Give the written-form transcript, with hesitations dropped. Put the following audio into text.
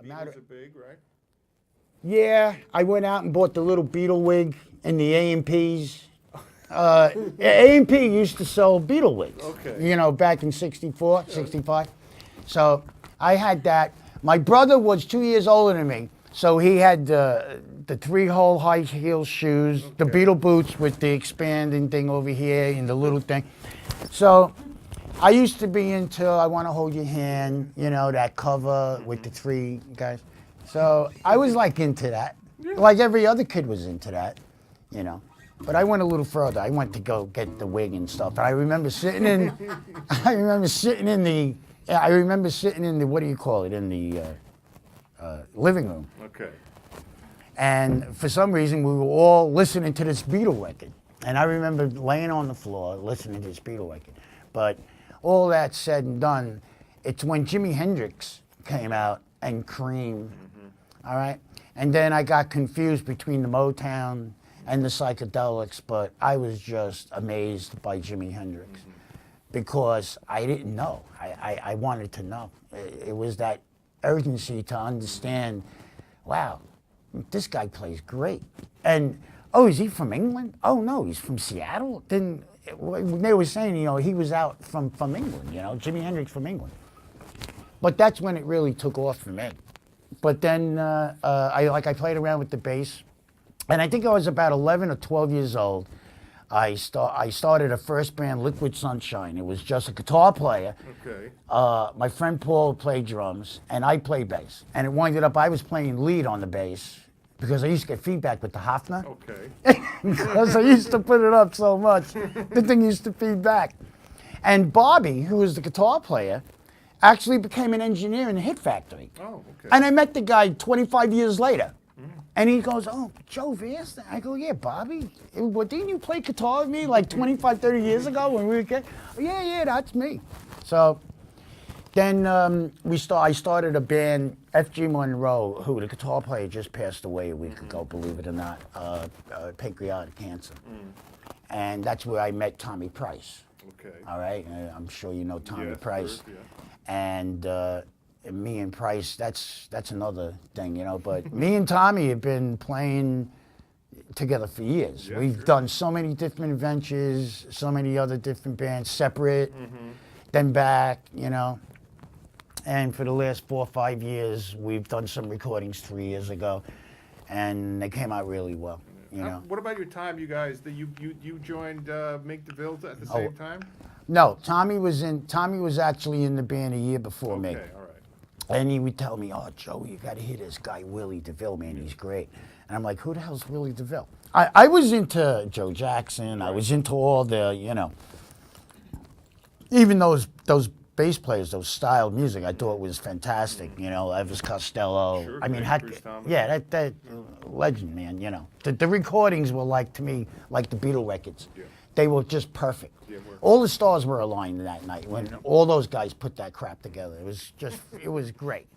Beatles are big, right? Yeah, I went out and bought the little Beatle wig in the A&Ps. A&P used to sell Beatle wigs, Okay. Back in 64, 65. So I had that. My brother was 2 years older than me, so he had the three-hole high heel shoes, the Beatle boots with the expanding thing over here and the little thing. So I used to be into I Want to Hold Your Hand, that cover with the three guys. So I was into that. Like every other kid was into that, But I went a little further. I went to go get the wig and stuff. And I remember sitting in the what do you call it, in the living room. Okay. And for some reason, we were all listening to this Beatle record. And I remember laying on the floor listening to this Beatle record. But all that said and done, it's when Jimi Hendrix came out and Cream, all right? And then I got confused between the Motown and the psychedelics, but I was just amazed by Jimi Hendrix because I didn't know. I wanted to know. It was that urgency to understand, wow, this guy plays great. And, oh, is he from England? Oh, no, he's from Seattle? Then they were saying, he was out from England, Jimi Hendrix from England. But that's when it really took off for me. But then I played around with the bass. And I think I was about 11 or 12 years old. I started a first band, Liquid Sunshine. It was just a guitar player. Okay. My friend Paul played drums, and I played bass. And it winded up I was playing lead on the bass because I used to get feedback with the Hofner. Okay. Because I used to put it up so much. The thing used to feed back. And Bobby, who was the guitar player, actually became an engineer in the Hit Factory. Oh, okay. And I met the guy 25 years later. And he goes, oh, Joe Vasta. I go, yeah, Bobby. Didn't you play guitar with me 25, 30 years ago when we were kids? Oh, yeah, that's me. So then I started a band, F.G. Monroe, who the guitar player just passed away a week ago, believe it or not, pancreatic cancer. And that's where I met Tommy Price. Okay. All right? I'm sure you know Tommy Price. Of course, And me and Price, that's another thing, But me and Tommy have been playing together for years. Yeah, We've done so many different adventures, so many other different bands, separate, then back, And for the last 4 or 5 years, we've done some recordings 3 years ago, and they came out really well. What about your time, you guys? You joined Mink DeVille at the same time? No, Tommy was actually in the band a year before me. Okay, all right. And he would tell me, oh, Joe, you got to hear this guy, Willie DeVille, man, he's great. And I'm like, who the hell's Willie DeVille? I was into Joe Jackson. I was into all the, even those bass players, those styled music, I thought was fantastic. Elvis Costello. Sure, I mean, Bruce Thomas. yeah, that legend, man. The recordings were to me like the Beatle records. Yeah. They were just perfect. Yeah, all the stars were aligned that night when all those guys put that crap together. It was great,